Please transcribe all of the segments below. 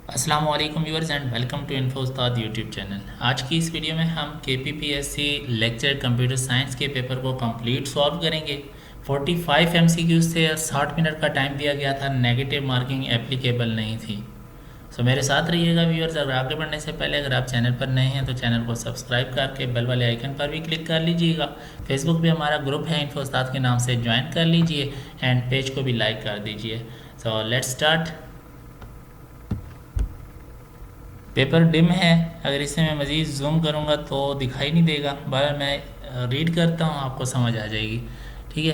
अस्सलाम वालेकुम viewers and welcome to info Ustad YouTube channel. आज की इस वीडियो में हम KPPSC लेक्चर कंप्यूटर साइंस के पेपर को कंप्लीट सॉल्व करेंगे। 45 MCQs से 60 मिनट का टाइम दिया गया था, नेगेटिव मार्किंग एप्लीकेबल नहीं थी। सो मेरे साथ रहिएगा व्यूअर्स। अगर आगे बढ़ने से पहले अगर आप चैनल पर नए हैं तो चैनल को सब्सक्राइब करके बेल वाले आइकन पर भी क्लिक कर लीजिएगा। फेसबुक पे हमारा ग्रुप है इन्फो उस्ताद के नाम से, ज्वाइन कर लीजिए एंड पेज को भी लाइक कर दीजिए। So let's start. Paper dim है, अगर इसे मैं मज़ीद जूम करूँगा तो दिखाई नहीं देगा, बहरहाल मैं रीड करता हूँ, आपको समझ आ जाएगी। ठीक है,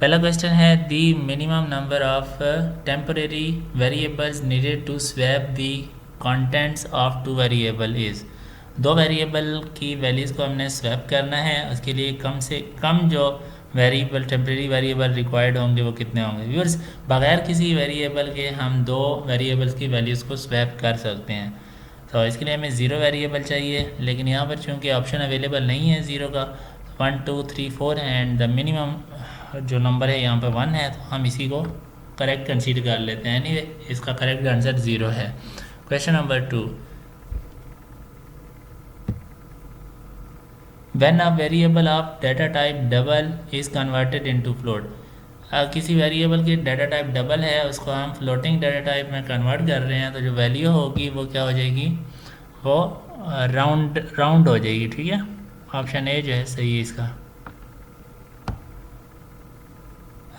पहला क्वेश्चन है the minimum number of temporary variables needed to swap the contents of two variable is. दो वेरिएबल की वैल्यूज़ को हमने स्वैप करना है, उसके लिए कम से कम जो वेरिएबल टेम्परेरी वेरिएबल रिक्वायर्ड होंगे वो कितने होंगे। व्यूअर्स, बगैर किसी वेरिएबल के हम दो वेरिएबल्स की वैल्यूज़ को स्वैप कर सकते हैं। तो इसके लिए हमें ज़ीरो वेरिएबल चाहिए, लेकिन यहाँ पर चूँकि ऑप्शन अवेलेबल नहीं है ज़ीरो का, 1 2 3 4 है एंड द मिनिमम जो नंबर है यहाँ पर 1 है, तो हम इसी को करेक्ट कंसीडर कर लेते हैं। एनीवे, इसका करेक्ट आंसर ज़ीरो है। Question number 2, when a variable of data type double is converted into float. किसी वेरिएबल की डाटा टाइप डबल है, उसको हम फ्लोटिंग डाटा टाइप में कन्वर्ट कर रहे हैं, तो जो वैल्यू होगी वो क्या हो जाएगी, वो राउंड राउंड हो जाएगी। ठीक है, ऑप्शन ए जो है सही है इसका,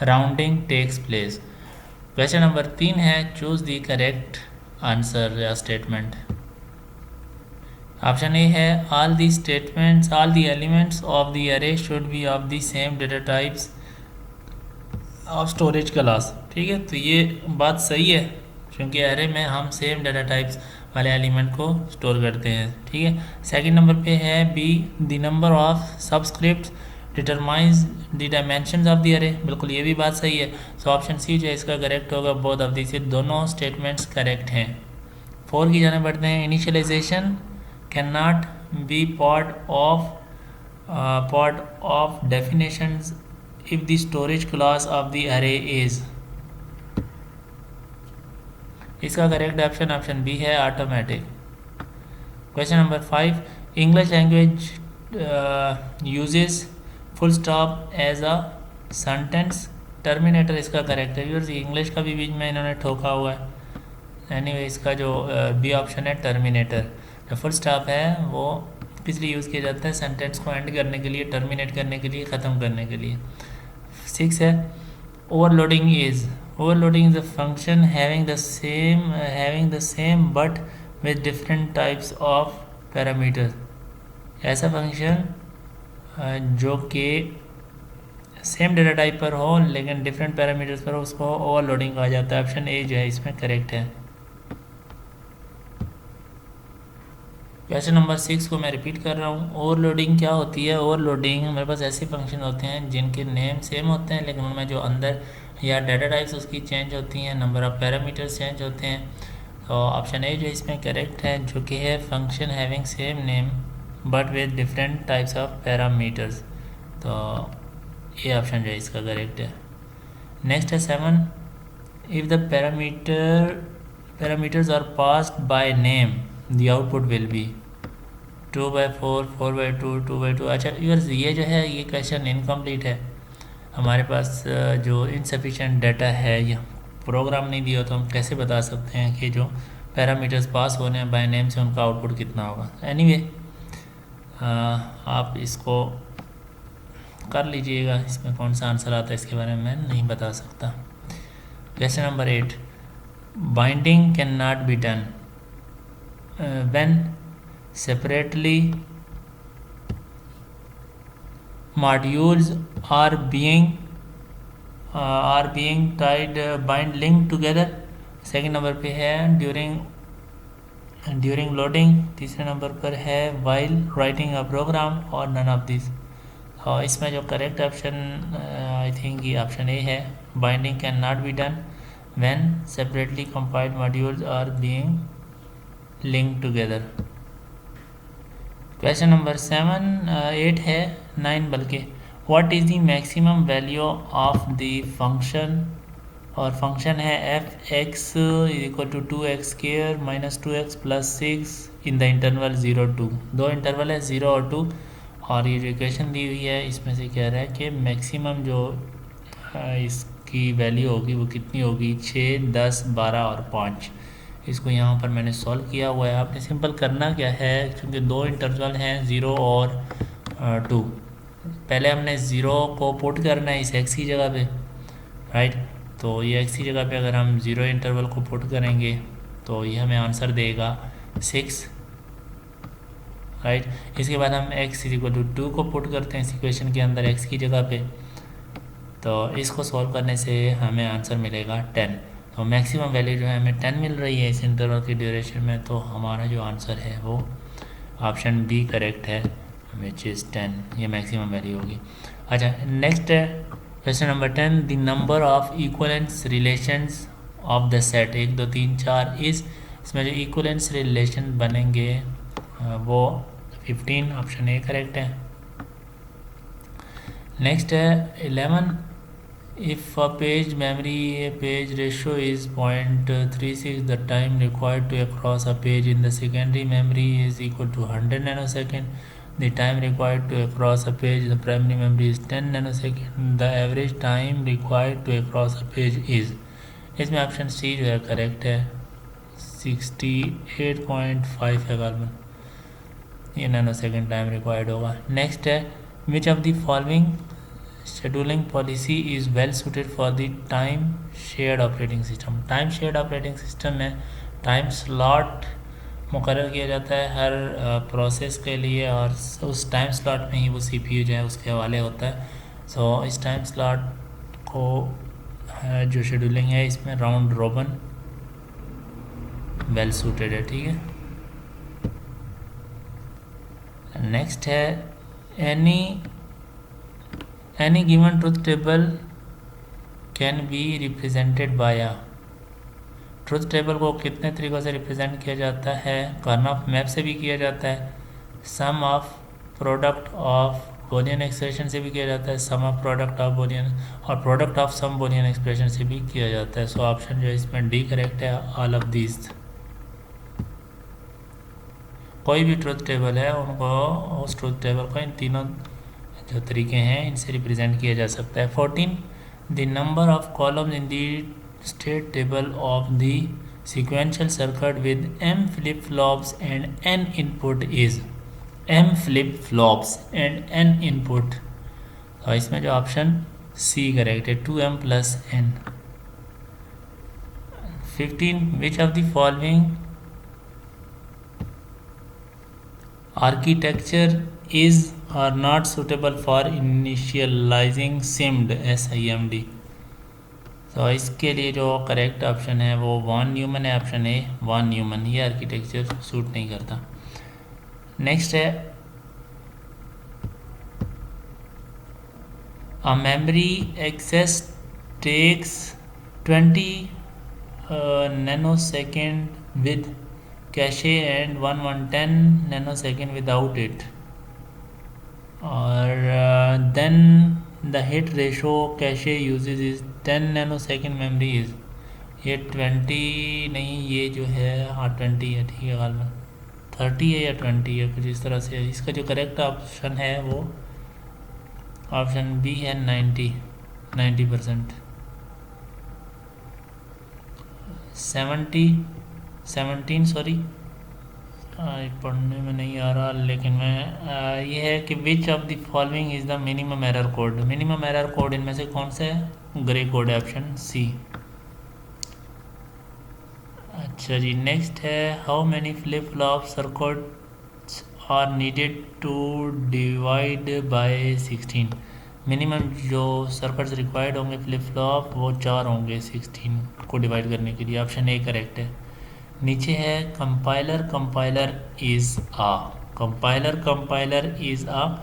rounding takes place. Question number 3 है चूज द करेक्ट आंसर या स्टेटमेंट। ऑप्शन ए है all the statements all the elements of the array should be of the same data types of storage class. ठीक है, तो ये बात सही है क्योंकि एरे में हम सेम डाटा टाइप्स वाले एलिमेंट को स्टोर करते हैं। ठीक है, सेकंड नंबर पे है be the number of subscript determines the dimensions of the array. बिल्कुल ये भी बात सही है। सो ऑप्शन सी जो है इसका करेक्ट होगा, बोथ ऑफ दिस, दोनों स्टेटमेंट्स करेक्ट हैं। 4 की जाने बढ़ते हैं। Initialisation can not be part of definitions if the storage class of the array is। इसका करेक्ट ऑप्शन बी है, automatic. Question number 5, English language uses full stop as a sentence terminator. इसका correct है। Viewers, English का भी बीच में इन्होंने ठोका हुआ है। एनीवे, इसका जो बी ऑप्शन है टर्मिनेटर। जो फुल स्टॉप है वो किस लिए यूज़ किया जाता है, सेंटेंस को एंड करने के लिए, टर्मिनेट करने के लिए, ख़त्म करने के लिए। 6 है overloading is. Overloading is a function having the same but with different types of parameter. ऐसा फंक्शन जो कि सेम डेटा टाइप पर हो लेकिन डिफरेंट पैरामीटर्स पर हो, उसको ओवरलोडिंग कहा जाता है। ऑप्शन ए जो है इसमें करेक्ट है। क्वेश्चन नंबर 6 को मैं रिपीट कर रहा हूँ। ओवरलोडिंग क्या होती है? ओवरलोडिंग हमारे पास ऐसे फंक्शन होते हैं जिनके नेम सेम होते हैं लेकिन उनमें जो अंदर या डाटा टाइप्स उसकी चेंज होती हैं, नंबर ऑफ पैरामीटर्स चेंज होते हैं। तो ऑप्शन ए जो इसमें करेक्ट है, जो कि है function having same name but with different types of parameters. तो ये ऑप्शन जो है इसका करेक्ट है। नेक्स्ट है 7, if the parameters are passed by name the output will be 2/4, 4/2, 2/2। अच्छा व्यूअर्स, ये जो है ये क्वेश्चन इनकम्प्लीट है। हमारे पास जो इनसफिशेंट डाटा है या प्रोग्राम नहीं दिया तो हम कैसे बता सकते हैं कि जो पैरामीटर्स पास होने हैं बाय नेम से उनका आउटपुट कितना होगा। एनीवे, आप इसको कर लीजिएगा, इसमें कौन सा आंसर आता है इसके बारे में मैं नहीं बता सकता। Question number 8, binding can not be done when separately modules are being tied bind linked together। Second number पे है ड्यूरिंग लोडिंग। तीसरे नंबर पर है while writing a program और none of these। और इसमें जो करेक्ट ऑप्शन आई थिंक ये ऑप्शन ए है, binding can not be done when separately compiled modules are being linked together। Question number 8 है 9 बल्कि, what is the maximum value of the function और function है F X equal to 2x² minus 2x plus 6 in the interval 0 2। दो interval है 0 और 2, और ये जो इक्वेशन दी हुई है इसमें से कह रहा है कि मैक्सिमम जो इसकी वैल्यू होगी वो कितनी होगी, 6, 10, 12 और 5। इसको यहाँ पर मैंने सॉल्व किया हुआ है। आपने सिंपल करना क्या है, क्योंकि दो इंटरवल हैं 0 और 2, पहले हमने 0 को पुट करना है इस एक्स की जगह पे, राइट। तो ये एक्स की जगह पे अगर हम 0 इंटरवल को पुट करेंगे तो ये हमें आंसर देगा 6, राइट। इसके बाद हम x इक्वल टू 2 को पुट करते हैं इस इक्वेशन के अंदर x की जगह पे, तो इसको सॉल्व करने से हमें आंसर मिलेगा 10। तो मैक्सिमम वैल्यू जो है हमें 10 मिल रही है इस इंटरवल की ड्यूरेशन में, तो हमारा जो आंसर है वो ऑप्शन बी करेक्ट है, विच इज़ 10। ये मैक्सिमम वैल्यू होगी। अच्छा, नेक्स्ट है question number 10, the number of equivalence relations of the set 1 2 3 4 इस, इसमें जो इक्वलेंस रिलेशन बनेंगे वो 15, ऑप्शन ए करेक्ट है। नेक्स्ट है 11, if a page memory page ratio is 0.36, the time required to across a page in the secondary memory is equal to 100 nanosecond, the time required to across a page the primary memory is 10 nanosecond, the average time required to across a page is, इसमें option C जो है correct है, 68.5 है carbon, ये nanosecond time required होगा। Next है विच of the following scheduling policy is well suited for the time shared operating system. Time shared operating system में time slot मुकर्रर किया जाता है हर प्रोसेस के लिए, और उस टाइम स्लॉट में ही वो CPU जो है उसके हवाले होता है। सो इस टाइम स्लॉट को जो शेड्यूलिंग है इसमें राउंड रोबन वेल सूटेड है, ठीक है। नेक्स्ट है any given truth table can be represented by a, truth table को कितने तरीक़ों से रिप्रेजेंट किया जाता है, कर्नॉफ मैप से भी किया जाता है, sum of product of Boolean expression से भी किया जाता है, sum of product of Boolean और product of sum Boolean expression से भी किया जाता है। सो ऑप्शन जो है इसमें डी करेक्ट है, ऑल ऑफ दीज। कोई भी ट्रुथ टेबल है उनको उस ट्रुथ टेबल को इन तीनों जो तरीके हैं इनसे रिप्रेजेंट किया जा सकता है। 14, the number of columns in the state table of the sequential circuit with m flip flops and n input is, m flip flops and n input, तो इसमें जो ऑप्शन सी करेक्ट है, 2m plus n। 15, which of the following architecture is are not suitable for initializing SIMD SIMD, तो इसके लिए जो correct option है वो वॉन न्यूमन है, ऑप्शन ए वॉन न्यूमन, ये आर्किटेक्चर सूट नहीं करता। नेक्स्ट है a memory access takes 20 nanosecond with cache and 110 nanosecond without it, और then the hit ratio cache usage is 10 nanosecond memory is, ये 20 नहीं, ये जो है 20 है, ठीक है, गालबन 30 है या 20 है, कुछ इस तरह से। इसका जो करेक्ट ऑप्शन है वो ऑप्शन बी है 90%। 17 सॉरी पढ़ने में नहीं आ रहा, लेकिन मैं ये है कि which of the following is the minimum error code. Minimum error code इनमें से कौन सा है, ग्रे कोड है, ऑप्शन सी। अच्छा जी, नेक्स्ट है how many flip flop circuits are needed to divide by 16। Minimum जो सर्किट्स रिक्वायर्ड होंगे फ्लिप फ्लॉप वो 4 होंगे 16 को डिवाइड करने के लिए, ऑप्शन ए करेक्ट है। नीचे है compiler is ah,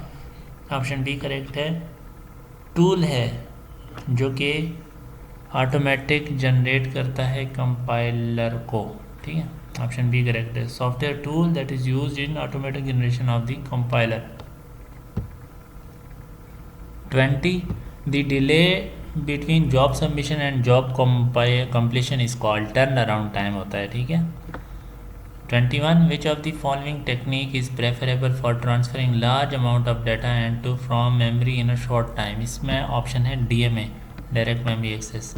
option B correct है। टूल है जो कि ऑटोमेटिक जनरेट करता है कंपाइलर को, ठीक है, ऑप्शन बी करेक्ट है। Software tool that is used in automatic generation of the compiler. 20, the delay between job submission and job completion is called turn around time होता है, ठीक है। 21 which of the following technique is preferable for transferring large amount of data and to from memory in a short time. इसमें option है DMA, direct memory access.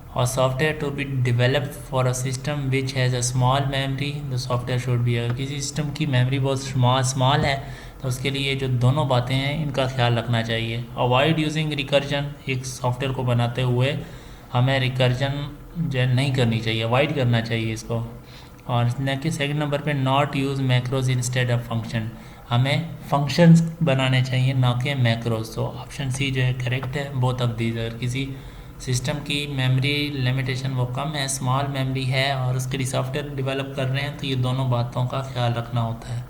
और software to be developed for a system which has a small memory, the software should be, अगर किसी system की memory बहुत small है तो उसके लिए जो दोनों बातें हैं इनका ख्याल रखना चाहिए। अवॉइड यूजिंग रिकर्जन, एक सॉफ्टवेयर को बनाते हुए हमें रिकर्जन जो नहीं करनी चाहिए, अवॉइड करना चाहिए इसको। और नेक्स्ट सेकंड नंबर पे not use macros instead of function, हमें फंक्शंस बनाने चाहिए ना कि मैक्रोज। तो ऑप्शन सी जो है करेक्ट है, बोथ ऑफ दीज। अगर किसी सिस्टम की मेमोरी लिमिटेशन वो कम है, स्मॉल मेमोरी है और उसके लिए सॉफ्टवेयर डेवलप कर रहे हैं तो ये दोनों बातों का ख्याल रखना होता है।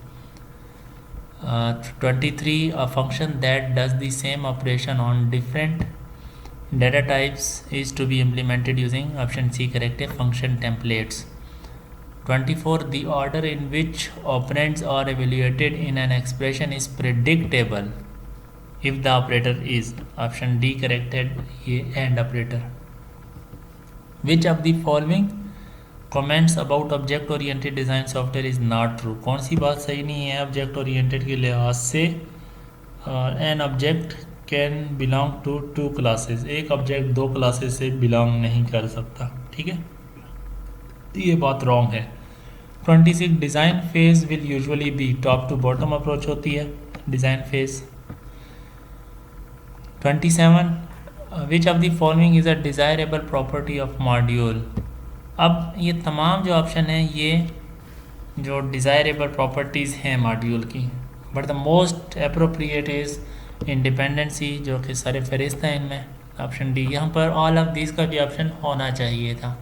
23 a function that does the same operation on different data types is to be implemented using, option C correct है, function templates. 24 the order in which operands are evaluated in an expression is predictable if the operator is, option D correct है, ये AND operator। which of the following comments about object oriented design software is not true, कौन सी बात सही नहीं है object oriented के लिहाज से। an object can belong to two classes, एक ऑब्जेक्ट दो क्लासेस से बिलोंग नहीं कर सकता, ठीक है, ये बात रॉन्ग है। 26 design phase will usually be, top to bottom approach होती है design phase. 27 which of the following is a desirable property of module. अब ये तमाम जो ऑप्शन है ये जो डिज़ायरेबल प्रॉपर्टीज़ हैं मॉड्यूल की, but the most appropriate is independency, जो कि सर फहरिस्त है इनमें, ऑप्शन डी। यहाँ पर ऑल ऑफ दिस का भी ऑप्शन होना चाहिए था।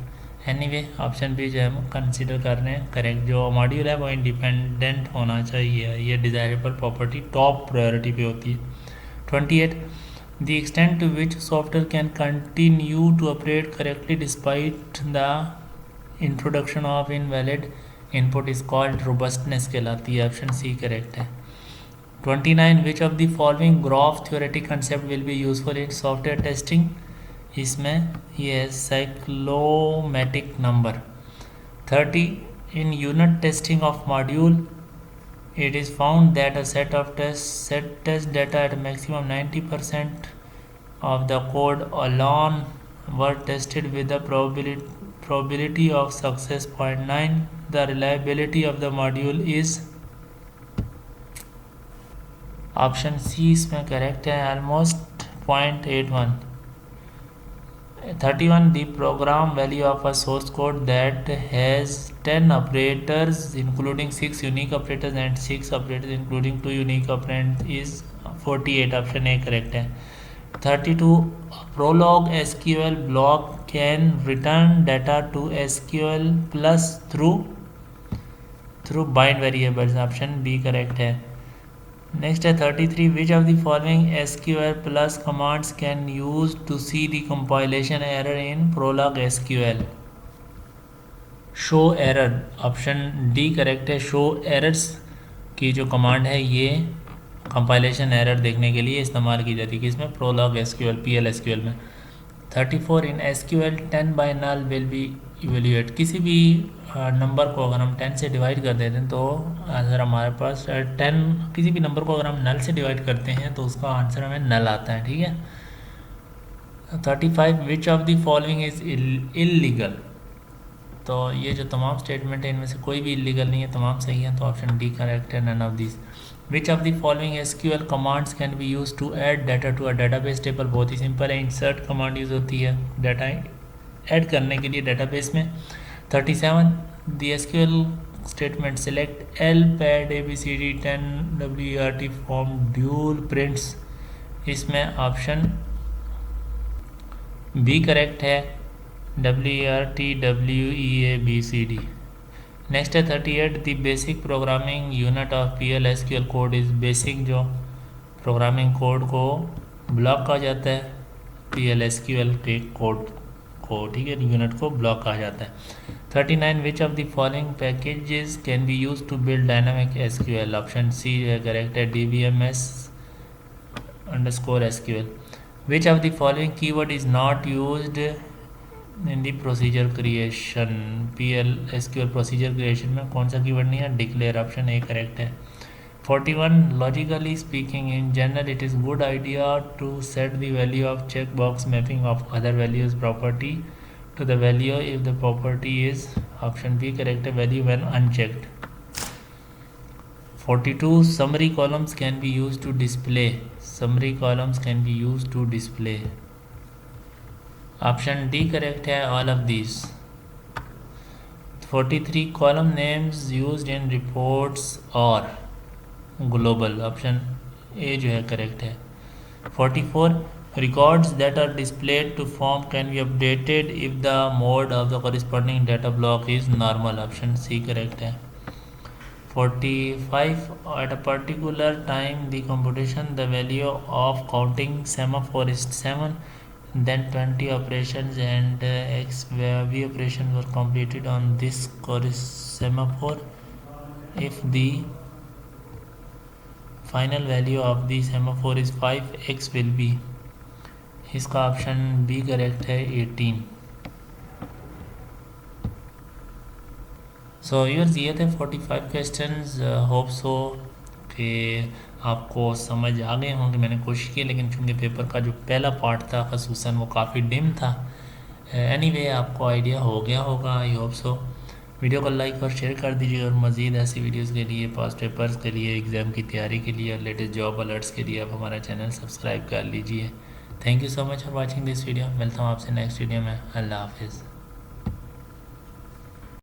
एनीवे ऑप्शन बी जो है हम कंसिडर कर रहे हैं करेक्ट, जो मॉड्यूल है वो इंडिपेंडेंट होना चाहिए, ये डिज़ायरेबल प्रॉपर्टी टॉप प्रायोरिटी पे होती है। 28 the extent to which software can continue to operate correctly despite the introduction of invalid input is called robustness कहलाती है, ऑप्शन सी करेक्ट है। 29 which of the following graph theoretic concept will be useful in software testing, इसमें ये है cyclomatic number. 30 in unit testing of module it is found that a set test data at a maximum 90% of the code alone were tested with the probability of success 0.9, the reliability of the module is, option C इसमें correct है, almost 0.81। 31 the program value of a source code that has 10 operators including 6 unique operators and 6 operators including 2 unique operands is 48, option A correct है। 32 prolog SQL block can return data to SQL plus through bind variables, option B correct है। Next है 33 which of the following SQL plus commands can use to see the compilation error in prolog SQL, show error, option D correct है। Show errors की जो command है ये compilation error देखने के लिए इस्तेमाल की जाती है, किसमें, प्रोलॉग SQL PL/SQL में। 34 in SQL 10 by null will be evaluate, किसी भी नंबर को अगर हम 10 से डिवाइड कर देते हैं तो आंसर हमारे पास 10, किसी भी नंबर को अगर हम नल से डिवाइड करते हैं तो उसका आंसर हमें नल आता है, ठीक है। 35 विच of the following is illegal, तो ये जो तमाम स्टेटमेंट है इनमें से कोई भी इलीगल नहीं है, तमाम सही है, तो ऑप्शन डी करेक्ट है, none of this. Which of the following SQL commands can be use to add data to a database table, बहुत ही सिंपल है, इंसर्ट कमांड यूज़ होती है डाटा ऐड करने के लिए डाटाबेस में। 37 the SQL statement select L pad ABCD 10 WERT form dual prints, इसमें ऑप्शन बी करेक्ट है, WERT WEABCD। नेक्स्ट है 38 the basic programming unit of PL/SQL code is, basic जो प्रोग्रामिंग कोड को block कहा जाता है PL/SQL के कोड को, ठीक है, यूनिट को ब्लॉक कहा जाता है। 39 which of the following packages can be use to build dynamic SQL, option C correct है, DBMS _ SQL। Which of the following keyword is not used in the procedure creation, PL/SQL procedure creation में कौन सा keyword नहीं है? Declare, option A correct है। 41 logically speaking in general it is good idea to set the value of checkbox mapping of other values property to the value if the property is, option B correct, value when unchecked. 42 summary columns can be used to display, summary columns can be used to display, option D correct है all of these. 43 column names used in reports or global, option A जो है correct है। 44 records that are displayed to form can be updated if the mode of the corresponding data block is normal, option C correct है। 45 at a particular time the computation the value of counting semaphore is 7 then 20 operations and XV operation were completed on this semaphore if the final value of the semaphore is 5x will be, इसका option B correct है 18। सो yours ये थे 45 questions, hope so कि आपको समझ आ गए होंगे। मैंने कोशिश की लेकिन चूँकि पेपर का जो पहला पार्ट था खसूसन वो काफ़ी डिम था। एनीवे आपको आइडिया हो गया होगा, आई होप सो। वीडियो को लाइक और शेयर कर दीजिए और मज़ीद ऐसी वीडियोस के लिए, पास्ट पेपर्स के लिए, एग्ज़ाम की तैयारी के लिए और लेटेस्ट जॉब अलर्ट्स के लिए आप हमारा चैनल सब्सक्राइब कर लीजिए। Thank you so much for watching this video. मिलता हूँ आपसे नेक्स्ट वीडियो में। अल्लाह हाफिज़।